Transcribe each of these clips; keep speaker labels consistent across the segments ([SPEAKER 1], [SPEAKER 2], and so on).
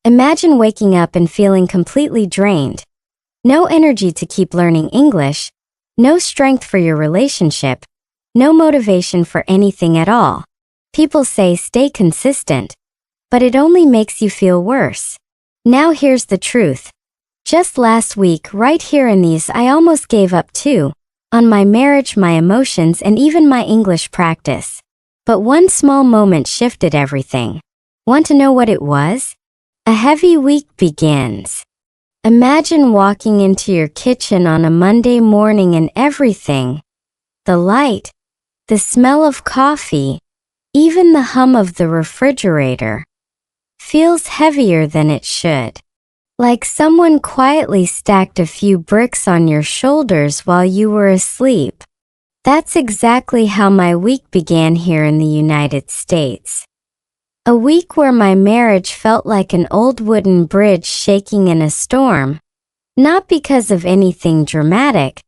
[SPEAKER 1] Imagine waking up and feeling completely drained. No energy to keep learning English, no strength for your relationship, no motivation for anything at all. People say stay consistent, but it only makes you feel worse. Now here's the truth. Just last week, right here in these, I almost gave up too, on my marriage, my emotions, and even my English practice. But one small moment shifted everything. Want to know what it was? A heavy week begins. Imagine walking into your kitchen on a Monday morning and everything, the light, the smell of coffee, even the hum of the refrigerator, feels heavier than it should. Like someone quietly stacked a few bricks on your shoulders while you were asleep. That's exactly how my week began here in the United States. A week where my marriage felt like an old wooden bridge shaking in a storm, not because of anything dramatic,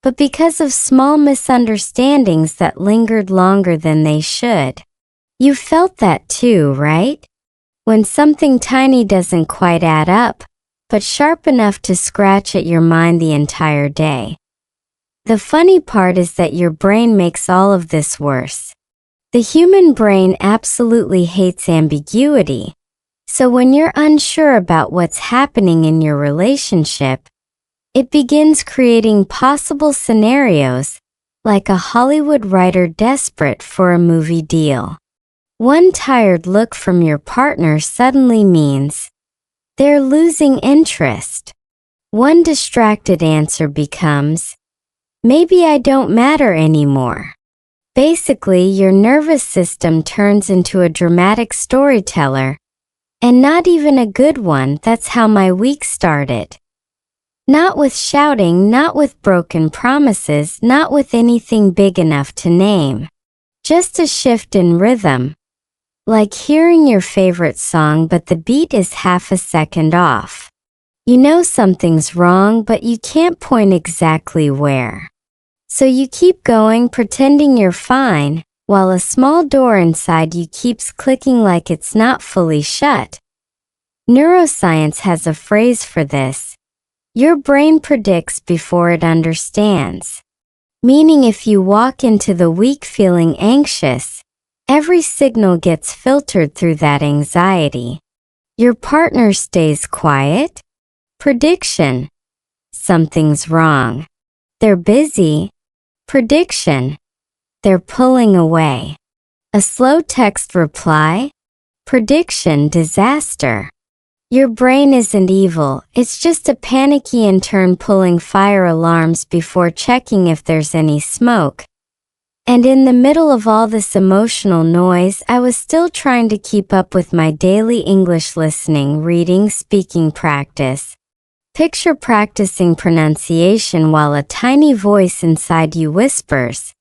[SPEAKER 1] but because of small misunderstandings that lingered longer than they should. You felt that too, right? When something tiny doesn't quite add up, but sharp enough to scratch at your mind the entire day. The funny part is that your brain makes all of this worse. The human brain absolutely hates ambiguity, so when you're unsure about what's happening in your relationship, it begins creating possible scenarios, like a Hollywood writer desperate for a movie deal. One tired look from your partner suddenly means they're losing interest. One distracted answer becomes, maybe I don't matter anymore. Basically, your nervous system turns into a dramatic storyteller, and not even a good one. That's how my week started. Not with shouting, not with broken promises, not with anything big enough to name. Just a shift in rhythm. Like hearing your favorite song but the beat is half a second off. You know something's wrong but you can't point exactly where. So you keep going pretending you're fine, while a small door inside you keeps clicking like it's not fully shut. Neuroscience has a phrase for this. Your brain predicts before it understands. Meaning if you walk into the week feeling anxious, every signal gets filtered through that anxiety. Your partner stays quiet. Prediction. Something's wrong. They're busy. Prediction. They're pulling away. A slow text reply. Prediction. Disaster. Your brain isn't evil, it's just a panicky intern pulling fire alarms before checking if there's any smoke. And in the middle of all this emotional noise, I was still trying to keep up with my daily English listening, reading, speaking practice. Picture practicing pronunciation while a tiny voice inside you whispers,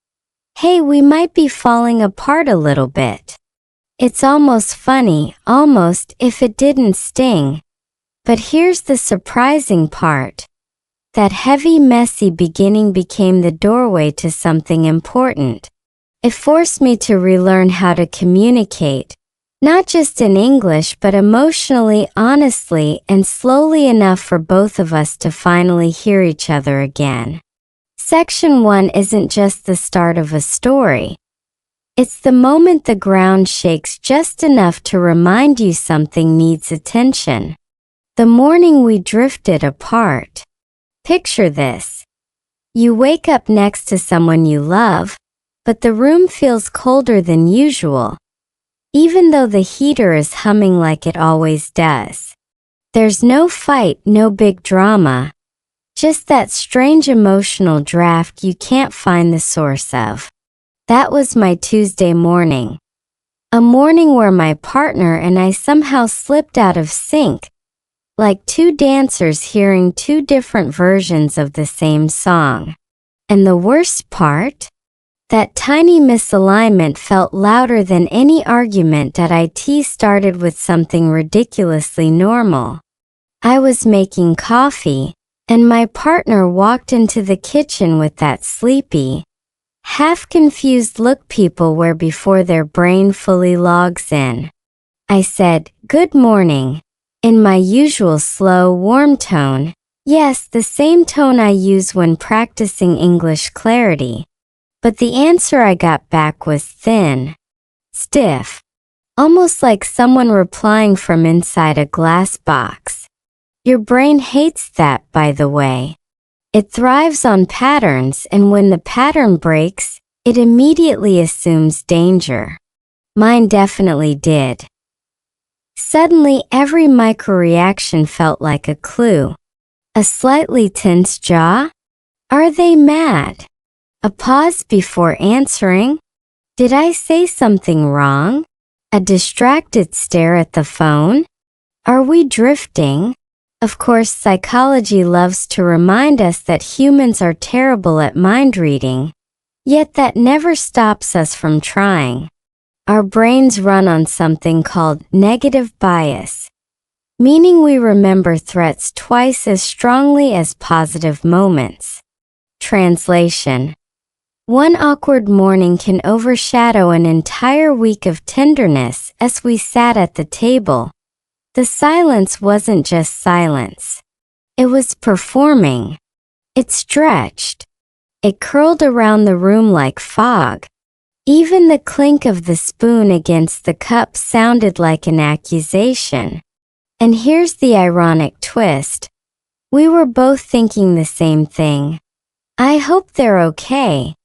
[SPEAKER 1] "Hey, we might be falling apart a little bit." It's almost funny, almost if it didn't sting. But here's the surprising part. That heavy, messy beginning became the doorway to something important. It forced me to relearn how to communicate, not just in English but emotionally, honestly, and slowly enough for both of us to finally hear each other again. Section 1 isn't just the start of a story. It's the moment the ground shakes just enough to remind you something needs attention. The morning we drifted apart. Picture this. You wake up next to someone you love, but the room feels colder than usual, even though the heater is humming like it always does. There's no fight, no big drama, just that strange emotional draft you can't find the source of. That was my Tuesday morning. A morning where my partner and I somehow slipped out of sync, like two dancers hearing two different versions of the same song. And the worst part? That tiny misalignment felt louder than any argument at IT started with something ridiculously normal. I was making coffee, and my partner walked into the kitchen with that sleepy, half-confused look people wear before their brain fully logs in. I said, "Good morning," in my usual slow, warm tone. Yes, the same tone I use when practicing English clarity. But the answer I got back was thin, stiff, almost like someone replying from inside a glass box. Your brain hates that, by the way. It thrives on patterns, and when the pattern breaks, it immediately assumes danger. Mine definitely did. Suddenly, every microreaction felt like a clue. A slightly tense jaw? Are they mad? A pause before answering? Did I say something wrong? A distracted stare at the phone? Are we drifting? Of course, psychology loves to remind us that humans are terrible at mind reading, yet that never stops us from trying. Our brains run on something called negative bias, meaning we remember threats twice as strongly as positive moments. Translation: one awkward morning can overshadow an entire week of tenderness. As we sat at the table, the silence wasn't just silence. It was performing. It stretched. It curled around the room like fog. Even the clink of the spoon against the cup sounded like an accusation. And here's the ironic twist. We were both thinking the same thing. I hope they're okay.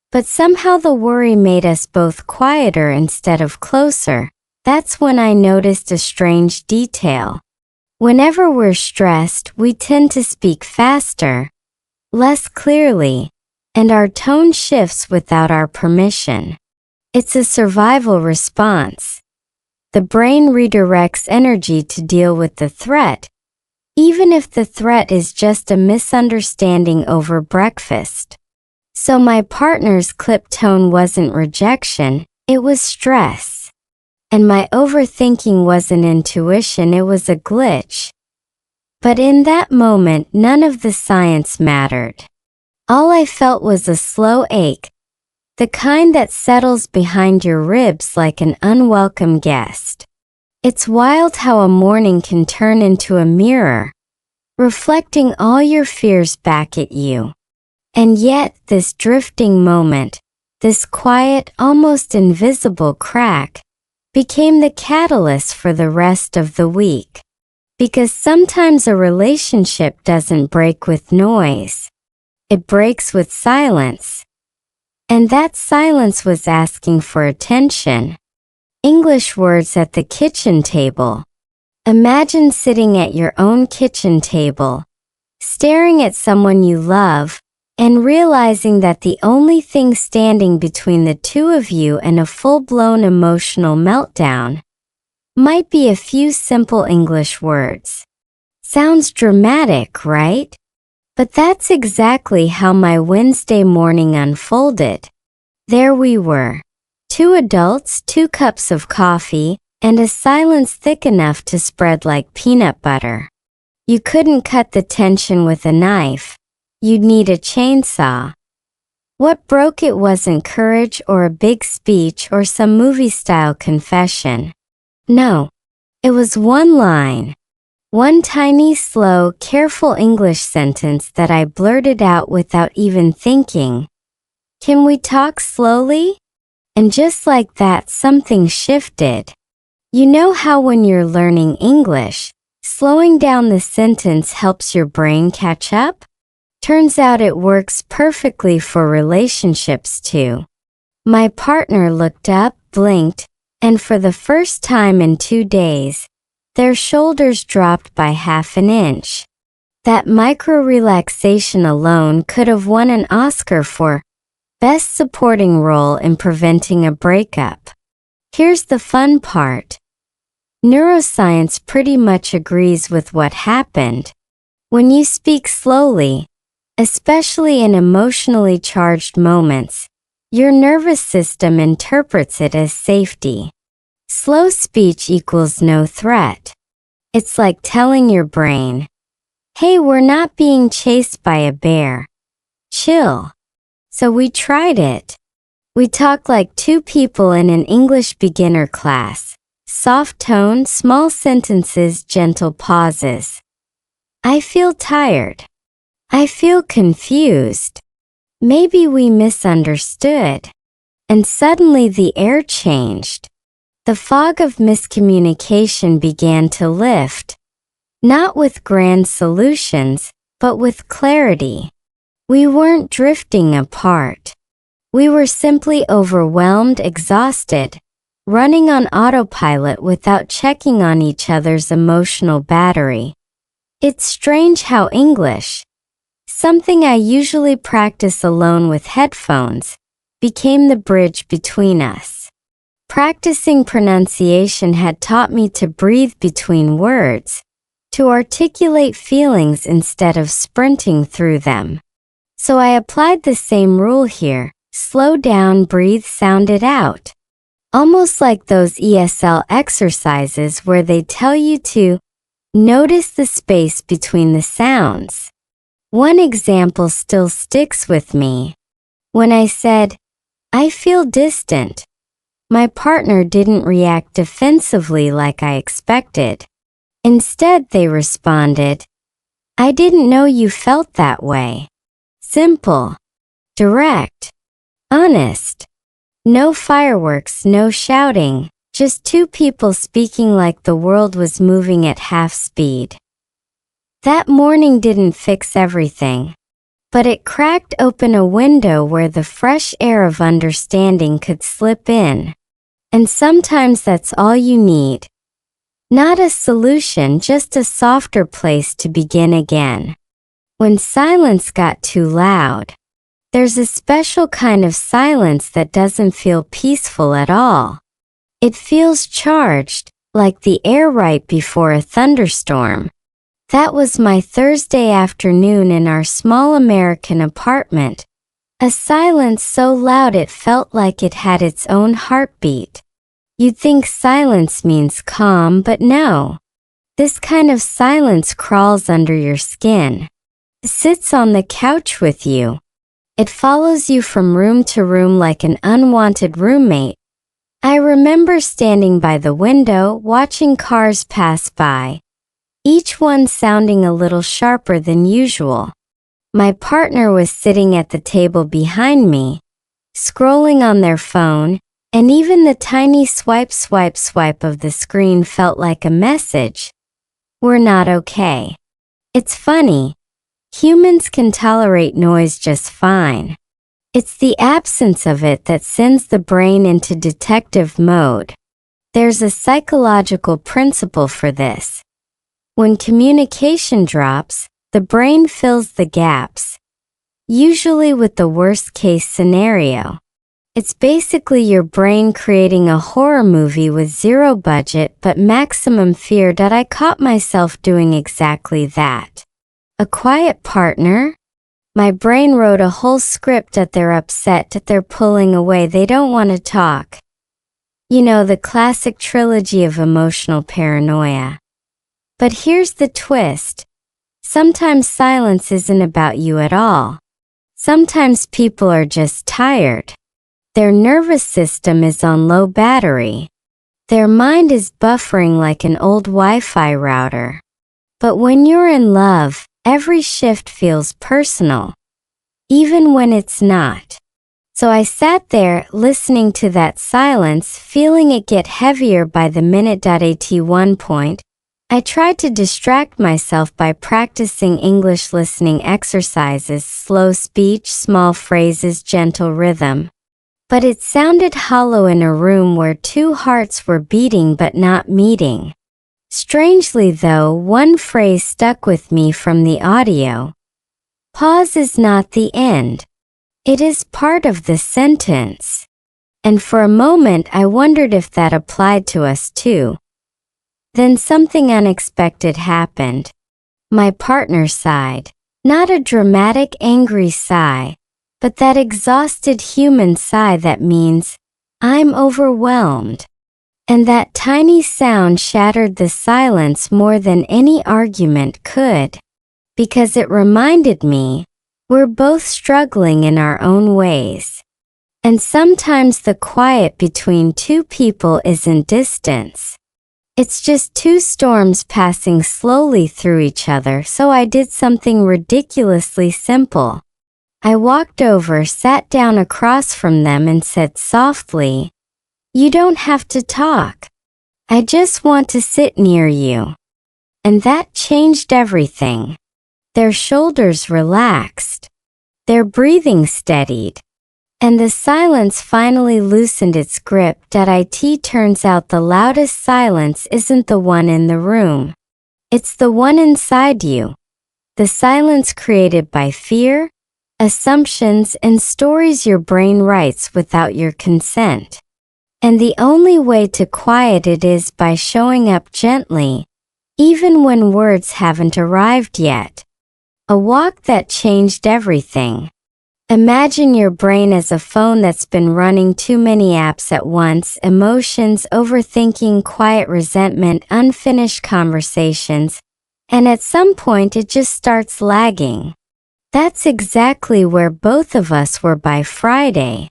[SPEAKER 1] But somehow the worry made us both quieter instead of closer. That's when I noticed a strange detail. Whenever we're stressed, we tend to speak faster, less clearly, and our tone shifts without our permission. It's a survival response. The brain redirects energy to deal with the threat, even if the threat is just a misunderstanding over breakfast. So my partner's clipped tone wasn't rejection, it was stress. And my overthinking wasn't intuition, it was a glitch. But in that moment, none of the science mattered. All I felt was a slow ache, the kind that settles behind your ribs like an unwelcome guest. It's wild how a morning can turn into a mirror, reflecting all your fears back at you. And yet, this drifting moment, this quiet, almost invisible crack, became the catalyst for the rest of the week. Because sometimes a relationship doesn't break with noise. It breaks with silence. And that silence was asking for attention. English words at the kitchen table. Imagine sitting at your own kitchen table, staring at someone you love, and realizing that the only thing standing between the two of you and a full-blown emotional meltdown might be a few simple English words. Sounds dramatic, right? But that's exactly how my Wednesday morning unfolded. There we were, two adults, 2 cups of coffee, and a silence thick enough to spread like peanut butter. You couldn't cut the tension with a knife. You'd need a chainsaw. What broke it wasn't courage or a big speech or some movie-style confession. No, it was one line. One tiny, slow, careful English sentence that I blurted out without even thinking. Can we talk slowly? And just like that, something shifted. You know how when you're learning English, slowing down the sentence helps your brain catch up? Turns out it works perfectly for relationships too. My partner looked up, blinked, and for the first time in 2 days, their shoulders dropped by half an inch. That micro-relaxation alone could have won an Oscar for Best Supporting Role in Preventing a Breakup. Here's the fun part. Neuroscience pretty much agrees with what happened. When you speak slowly, especially in emotionally charged moments, your nervous system interprets it as safety. Slow speech equals no threat. It's like telling your brain, hey, we're not being chased by a bear. Chill. So we tried it. We talked like 2 people in an English beginner class. Soft tone, small sentences, gentle pauses. I feel tired. I feel confused. Maybe we misunderstood. And suddenly the air changed. The fog of miscommunication began to lift, not with grand solutions, but with clarity. We weren't drifting apart. We were simply overwhelmed, exhausted, running on autopilot without checking on each other's emotional battery. It's strange how English, something I usually practice alone with headphones, became the bridge between us. Practicing pronunciation had taught me to breathe between words, to articulate feelings instead of sprinting through them. So I applied the same rule here: slow down, breathe, sound it out. Almost like those ESL exercises where they tell you to notice the space between the sounds. One example still sticks with me. When I said, "I feel distant," my partner didn't react defensively like I expected. Instead, they responded, "I didn't know you felt that way." Simple, direct, honest. No fireworks, no shouting, just two people speaking like the world was moving at half speed. That morning didn't fix everything, but it cracked open a window where the fresh air of understanding could slip in. And sometimes that's all you need. Not a solution, just a softer place to begin again. When silence got too loud, there's a special kind of silence that doesn't feel peaceful at all. It feels charged, like the air right before a thunderstorm. That was my Thursday afternoon in our small American apartment. A silence so loud it felt like it had its own heartbeat. You'd think silence means calm, but no. This kind of silence crawls under your skin. It sits on the couch with you. It follows you from room to room like an unwanted roommate. I remember standing by the window, watching cars pass by, each one sounding a little sharper than usual. My partner was sitting at the table behind me, scrolling on their phone, and even the tiny swipe of the screen felt like a message. We're not okay. It's funny. Humans can tolerate noise just fine. It's the absence of it that sends the brain into detective mode. There's a psychological principle for this. When communication drops, the brain fills the gaps, usually with the worst-case scenario. It's basically your brain creating a horror movie with zero budget but maximum fear. That I caught myself doing exactly that. A quiet partner? My brain wrote a whole script that they're upset, that they're pulling away, they don't want to talk. You know, the classic trilogy of emotional paranoia. But here's the twist. Sometimes silence isn't about you at all. Sometimes people are just tired. Their nervous system is on low battery. Their mind is buffering like an old Wi-Fi router. But when you're in love, every shift feels personal, even when it's not. So I sat there, listening to that silence, feeling it get heavier by the minute. At one point, I tried to distract myself by practicing English listening exercises, slow speech, small phrases, gentle rhythm. But it sounded hollow in a room where two hearts were beating but not meeting. Strangely though, one phrase stuck with me from the audio. Pause is not the end. It is part of the sentence. And for a moment I wondered if that applied to us too. Then something unexpected happened. My partner sighed. Not a dramatic, angry sigh, but that exhausted human sigh that means, I'm overwhelmed. And that tiny sound shattered the silence more than any argument could. Because it reminded me, we're both struggling in our own ways. And sometimes the quiet between two people isn't distance. It's just two storms passing slowly through each other, so I did something ridiculously simple. I walked over, sat down across from them and said softly, "You don't have to talk. I just want to sit near you." And that changed everything. Their shoulders relaxed. Their breathing steadied. And the silence finally loosened its grip. It turns out the loudest silence isn't the one in the room. It's the one inside you. The silence created by fear, assumptions, and stories your brain writes without your consent. And the only way to quiet it is by showing up gently, even when words haven't arrived yet. A walk that changed everything. Imagine your brain as a phone that's been running too many apps at once: emotions, overthinking, quiet resentment, unfinished conversations, and at some point it just starts lagging. That's exactly where both of us were by Friday.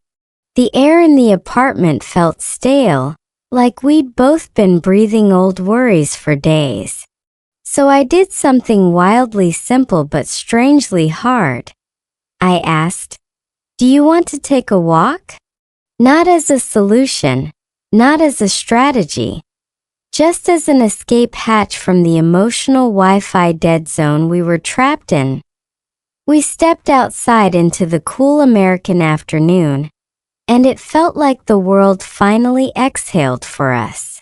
[SPEAKER 1] The air in the apartment felt stale, like we'd both been breathing old worries for days. So I did something wildly simple but strangely hard. I asked, "Do you want to take a walk?" Not as a solution, not as a strategy, just as an escape hatch from the emotional Wi-Fi dead zone we were trapped in. We stepped outside into the cool American afternoon, and it felt like the world finally exhaled for us.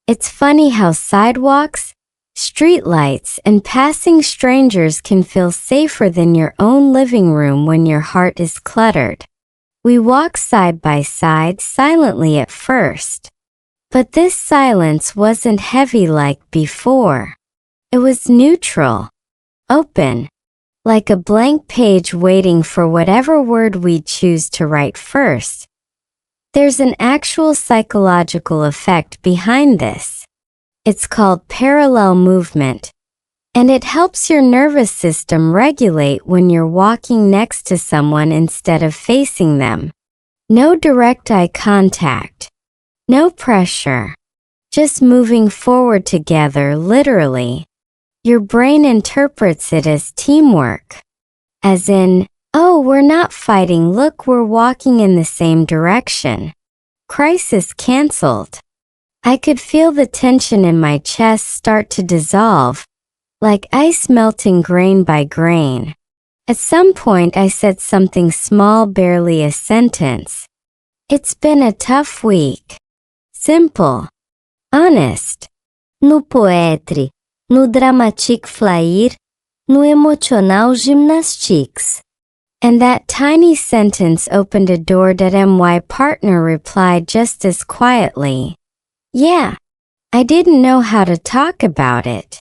[SPEAKER 1] It's funny how sidewalks, streetlights, and passing strangers can feel safer than your own living room when your heart is cluttered. We walked side by side, silently at first. But this silence wasn't heavy like before. It was neutral, open, like a blank page waiting for whatever word we'd choose to write first. There's an actual psychological effect behind this. It's called parallel movement, and it helps your nervous system regulate when you're walking next to someone instead of facing them. No direct eye contact, no pressure, just moving forward together, literally. Your brain interprets it as teamwork, as in, "Oh, we're not fighting, look, we're walking in the same direction." Crisis canceled. I could feel the tension in my chest start to dissolve, like ice melting grain by grain. At some point I said something small, barely a sentence. "It's been a tough week." Simple. Honest. No poetry, no dramatic flair, no emotional gymnastics. And that tiny sentence opened a door. My partner replied just as quietly, "Yeah, I didn't know how to talk about it."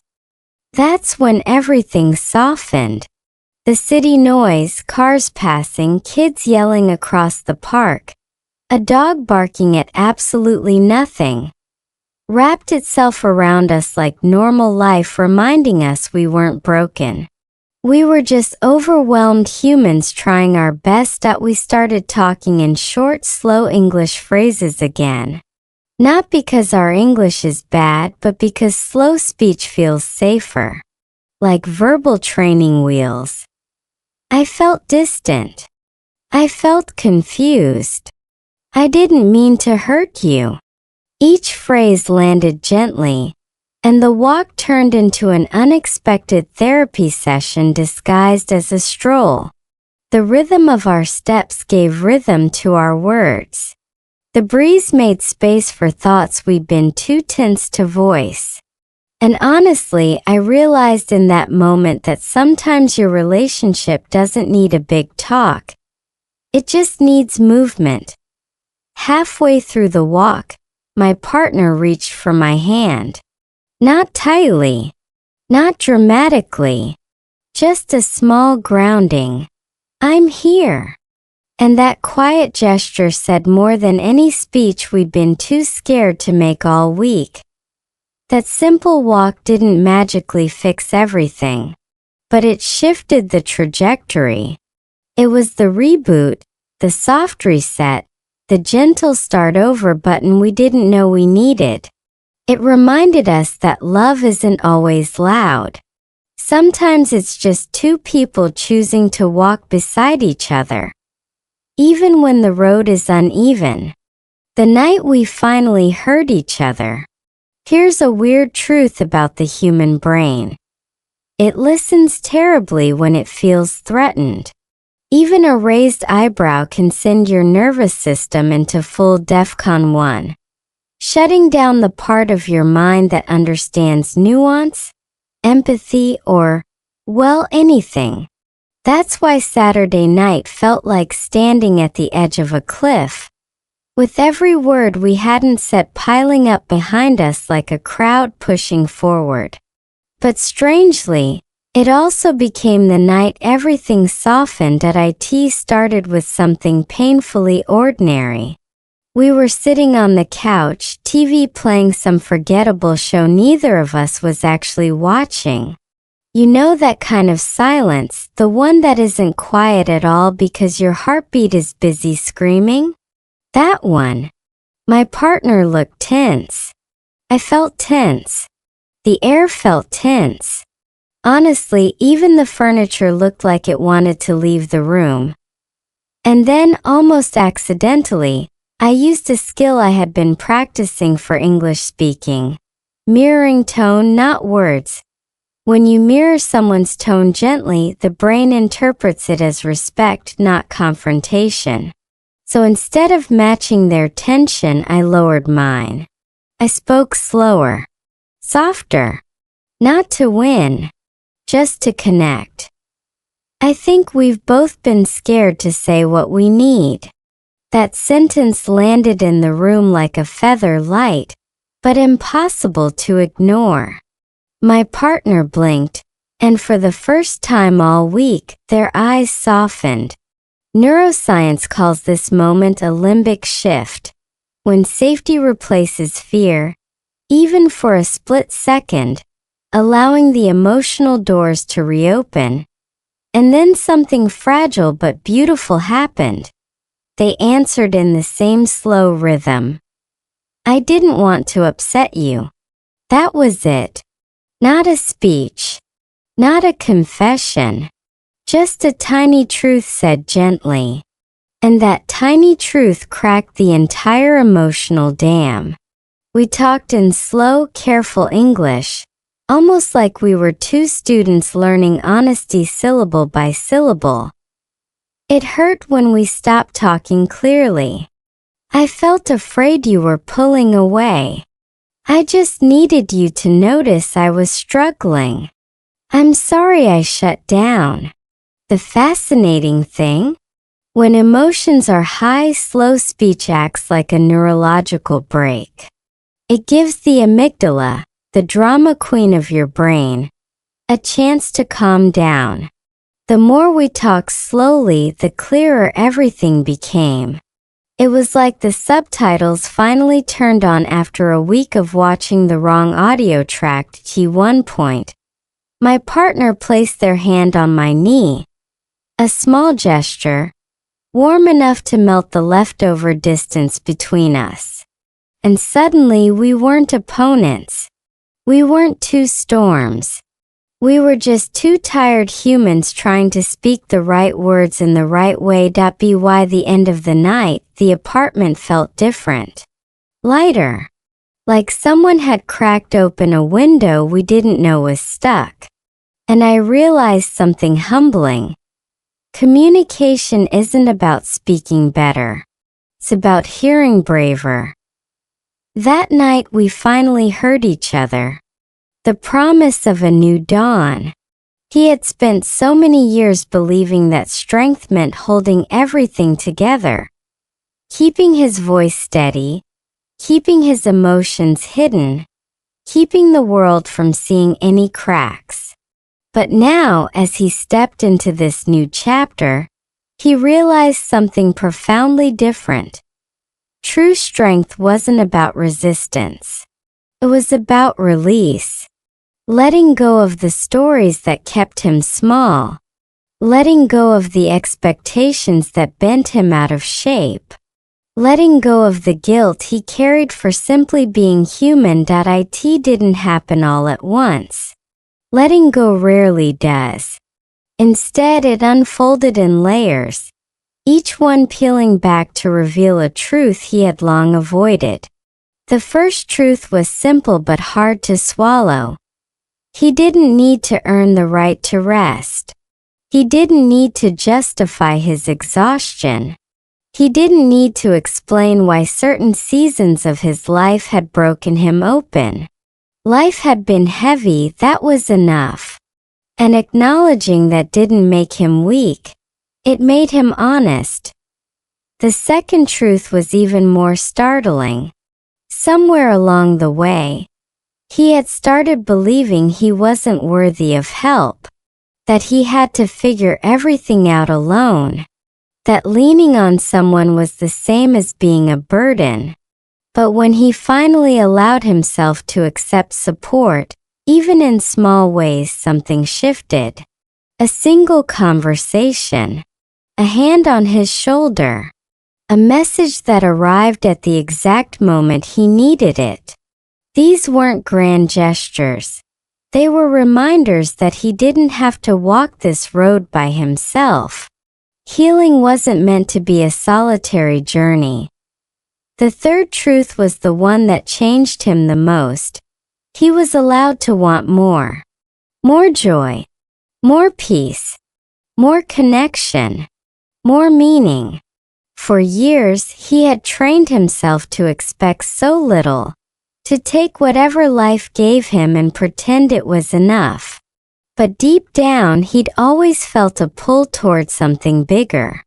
[SPEAKER 1] That's when everything softened. The city noise, cars passing, kids yelling across the park, a dog barking at absolutely nothing, wrapped itself around us like normal life, reminding us we weren't broken. We were just overwhelmed humans trying our best. We started talking in short, slow English phrases again. Not because our English is bad, but because slow speech feels safer. Like verbal training wheels. I felt distant. I felt confused. "I didn't mean to hurt you." Each phrase landed gently, and the walk turned into an unexpected therapy session disguised as a stroll. The rhythm of our steps gave rhythm to our words. The breeze made space for thoughts we'd been too tense to voice. And honestly, I realized in that moment that sometimes your relationship doesn't need a big talk. It just needs movement. Halfway through the walk, my partner reached for my hand. Not tightly, not dramatically, just a small grounding. "I'm here." And that quiet gesture said more than any speech we'd been too scared to make all week. That simple walk didn't magically fix everything, but it shifted the trajectory. It was the reboot, the soft reset, the gentle start over button we didn't know we needed. It reminded us that love isn't always loud. Sometimes it's just two people choosing to walk beside each other, even when the road is uneven. The night we finally heard each other. Here's a weird truth about the human brain. It listens terribly when it feels threatened. Even a raised eyebrow can send your nervous system into full DEFCON 1, shutting down the part of your mind that understands nuance, empathy, or, well, anything. That's why Saturday night felt like standing at the edge of a cliff, with every word we hadn't said piling up behind us like a crowd pushing forward. But strangely, it also became the night everything softened at IT. Started with something painfully ordinary. We were sitting on the couch, TV playing some forgettable show neither of us was actually watching. You know that kind of silence, the one that isn't quiet at all because your heartbeat is busy screaming? That one. My partner looked tense. I felt tense. The air felt tense. Honestly, even the furniture looked like it wanted to leave the room. And then, almost accidentally, I used a skill I had been practicing for English speaking. Mirroring tone, not words. When you mirror someone's tone gently, the brain interprets it as respect, not confrontation. So instead of matching their tension, I lowered mine. I spoke slower, softer, not to win, just to connect. I think we've both been scared to say what we need. That sentence landed in the room like a feather, light, but impossible to ignore. My partner blinked, and for the first time all week, their eyes softened. Neuroscience calls this moment a limbic shift, when safety replaces fear, even for a split second, allowing the emotional doors to reopen. And then something fragile but beautiful happened. They answered in the same slow rhythm. I didn't want to upset you. That was it. Not a speech. Not a confession. Just a tiny truth said gently. And that tiny truth cracked the entire emotional dam. We talked in slow, careful English, almost like we were two students learning honesty syllable by syllable. It hurt when we stopped talking clearly. I felt afraid you were pulling away. I just needed you to notice I was struggling. I'm sorry I shut down. The fascinating thing? When emotions are high, slow speech acts like a neurological break. It gives the amygdala, the drama queen of your brain, a chance to calm down. The more we talked slowly, the clearer everything became. It was like the subtitles finally turned on after a week of watching the wrong audio track. At one point, my partner placed their hand on my knee. A small gesture, warm enough to melt the leftover distance between us. And suddenly we weren't opponents. We weren't two storms. We were just two tired humans trying to speak the right words in the right way. By the end of the night, the apartment felt different. Lighter. Like someone had cracked open a window we didn't know was stuck. And I realized something humbling. Communication isn't about speaking better. It's about hearing braver. That night we finally heard each other. The promise of a new dawn. He had spent so many years believing that strength meant holding everything together. Keeping his voice steady, keeping his emotions hidden, keeping the world from seeing any cracks. But now, as he stepped into this new chapter, he realized something profoundly different. True strength wasn't about resistance. It was about release. Letting go of the stories that kept him small. Letting go of the expectations that bent him out of shape. Letting go of the guilt he carried for simply being human. It didn't happen all at once. Letting go rarely does. Instead, it unfolded in layers, each one peeling back to reveal a truth he had long avoided. The first truth was simple but hard to swallow. He didn't need to earn the right to rest. He didn't need to justify his exhaustion. He didn't need to explain why certain seasons of his life had broken him open. Life had been heavy, that was enough. And acknowledging that didn't make him weak. It made him honest. The second truth was even more startling. Somewhere along the way, he had started believing he wasn't worthy of help, that he had to figure everything out alone, that leaning on someone was the same as being a burden. But when he finally allowed himself to accept support, even in small ways, something shifted. A single conversation, a hand on his shoulder, a message that arrived at the exact moment he needed it. These weren't grand gestures. They were reminders that he didn't have to walk this road by himself. Healing wasn't meant to be a solitary journey. The third truth was the one that changed him the most. He was allowed to want more. More joy. More peace. More connection. More meaning. For years, he had trained himself to expect so little, to take whatever life gave him and pretend it was enough. But deep down, he'd always felt a pull toward something bigger.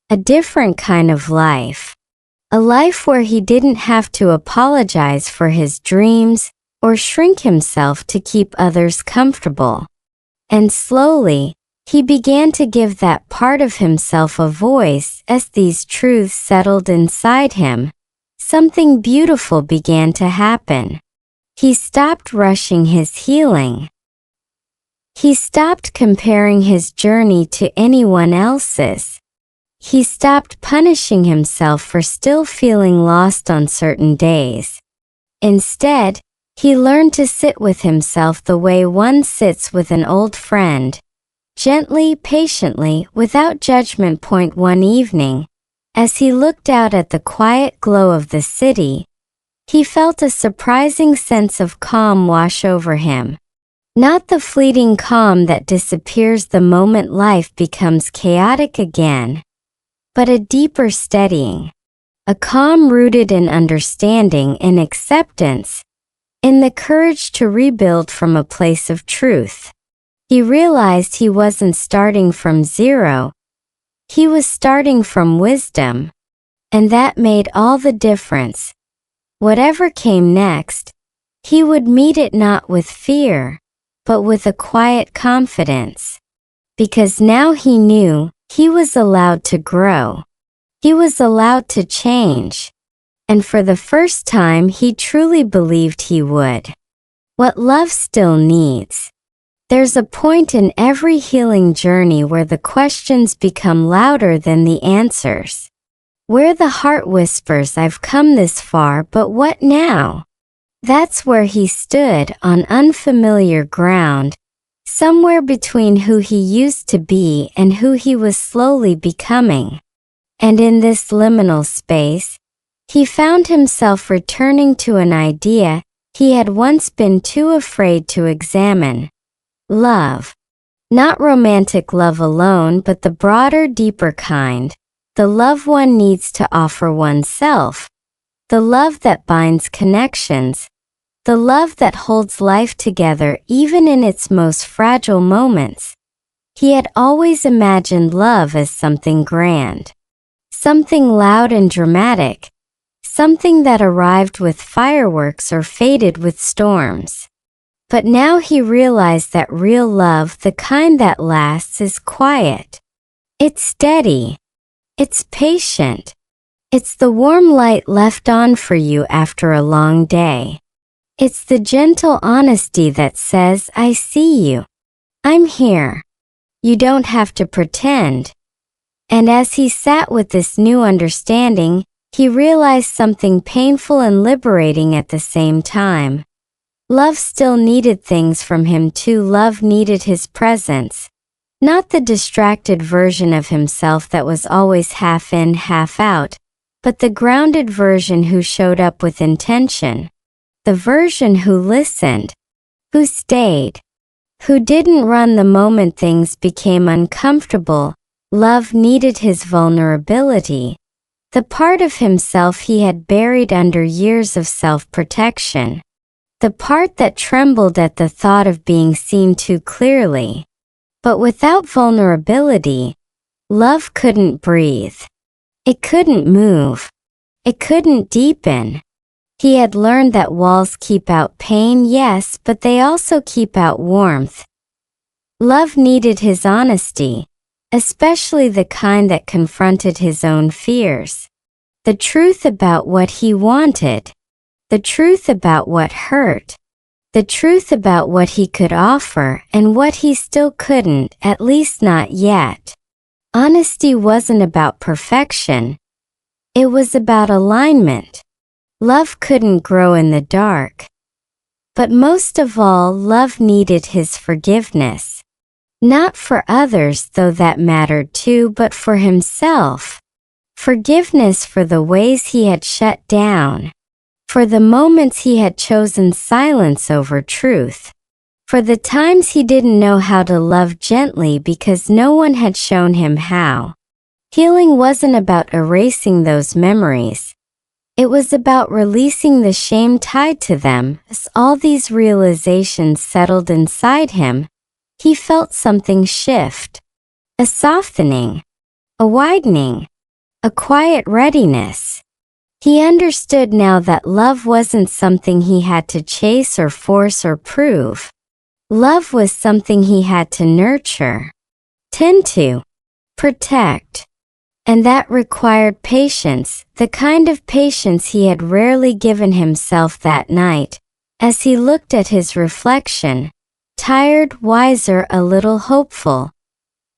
[SPEAKER 1] A different kind of life. A life where he didn't have to apologize for his dreams or shrink himself to keep others comfortable. And slowly, he began to give that part of himself a voice. As these truths settled inside him, something beautiful began to happen. He stopped rushing his healing. He stopped comparing his journey to anyone else's. He stopped punishing himself for still feeling lost on certain days. Instead, he learned to sit with himself the way one sits with an old friend. Gently, patiently, without judgment. One evening, as he looked out at the quiet glow of the city, he felt a surprising sense of calm wash over him. Not the fleeting calm that disappears the moment life becomes chaotic again, but a deeper steadying. A calm rooted in understanding and acceptance, in the courage to rebuild from a place of truth. He realized he wasn't starting from zero. He was starting from wisdom. And that made all the difference. Whatever came next, he would meet it not with fear, but with a quiet confidence. Because now he knew he was allowed to grow. He was allowed to change. And for the first time, he truly believed he would. What love still needs. There's a point in every healing journey where the questions become louder than the answers. Where the heart whispers, "I've come this far, but what now?" That's where he stood, on unfamiliar ground, somewhere between who he used to be and who he was slowly becoming. And in this liminal space, he found himself returning to an idea he had once been too afraid to examine. Love. Not romantic love alone, but the broader, deeper kind. The love one needs to offer oneself. The love that binds connections. The love that holds life together even in its most fragile moments. He had always imagined love as something grand. Something loud and dramatic. Something that arrived with fireworks or faded with storms. But now he realized that real love, the kind that lasts, is quiet. It's steady. It's patient. It's the warm light left on for you after a long day. It's the gentle honesty that says, "I see you. I'm here. You don't have to pretend." And as he sat with this new understanding, he realized something painful and liberating at the same time. Love still needed things from him too. Love needed his presence, not the distracted version of himself that was always half in, half out, but the grounded version who showed up with intention, the version who listened, who stayed, who didn't run the moment things became uncomfortable. Love needed his vulnerability, the part of himself he had buried under years of self-protection, the part that trembled at the thought of being seen too clearly. But without vulnerability, love couldn't breathe. It couldn't move. It couldn't deepen. He had learned that walls keep out pain, yes, but they also keep out warmth. Love needed his honesty, especially the kind that confronted his own fears. The truth about what he wanted. The truth about what hurt. The truth about what he could offer and what he still couldn't, at least not yet. Honesty wasn't about perfection. It was about alignment. Love couldn't grow in the dark. But most of all, love needed his forgiveness. Not for others, though that mattered too, but for himself. Forgiveness for the ways he had shut down. For the moments he had chosen silence over truth. For the times he didn't know how to love gently because no one had shown him how. Healing wasn't about erasing those memories. It was about releasing the shame tied to them. As all these realizations settled inside him, he felt something shift. A softening. A widening. A quiet readiness. He understood now that love wasn't something he had to chase or force or prove. Love was something he had to nurture, tend to, protect. And that required patience, the kind of patience he had rarely given himself that night. As he looked at his reflection, tired, wiser, a little hopeful,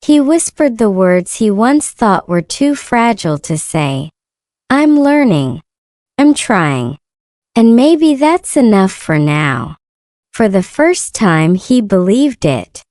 [SPEAKER 1] he whispered the words he once thought were too fragile to say. I'm learning. I'm trying. And maybe that's enough for now. For the first time he believed it.